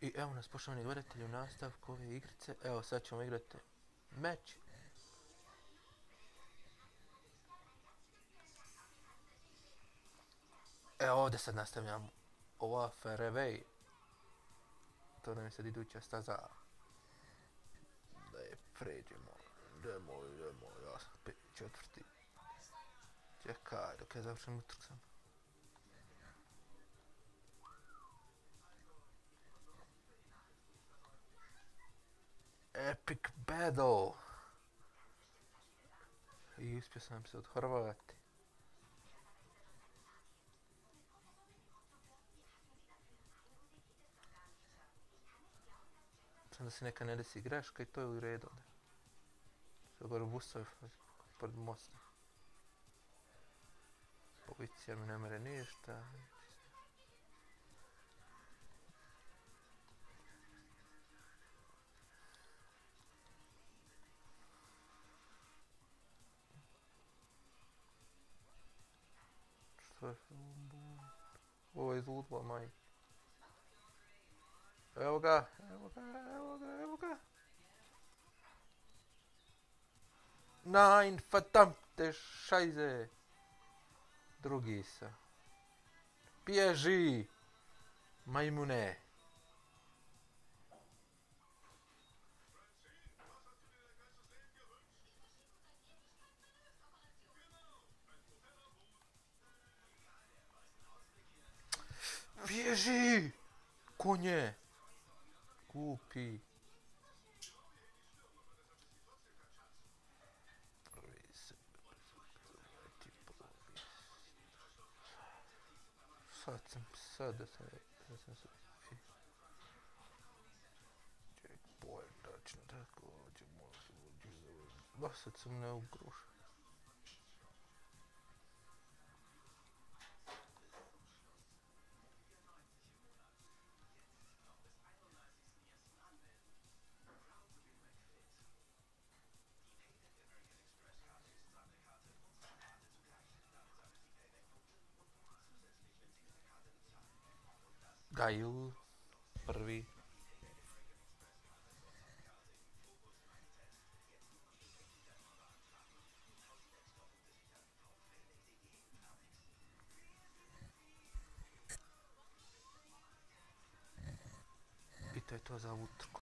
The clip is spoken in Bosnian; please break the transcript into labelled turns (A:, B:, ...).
A: I evo nas, poštovani gledatelji, u nastavku ove igrice. Evo, sad ćemo igrati meč. Evo, ovdje sad nastavljam ova fairway. To nam je sad iduća staza. Da je pređemo. Idemo, ja sam četvrti. Čekaj, dok ja završim utrku. Epic battle! I uspio sam se odhrvati. Sam da se neka ne desi greška i to je u redu. Sve gore busovi pored mosta. Policija mi ne mere ništa. Što je? Ovo je izludilo, maj. Evo ga. Nein, verdammte Scheiße. Drugi sam. Bježi! Majmune. Bježi! Konje! Glupi. Sad da sam se... Checkpoint, tačno tako, sad sam ne ugrušao. Gaju, prvi. I to je to za utrku.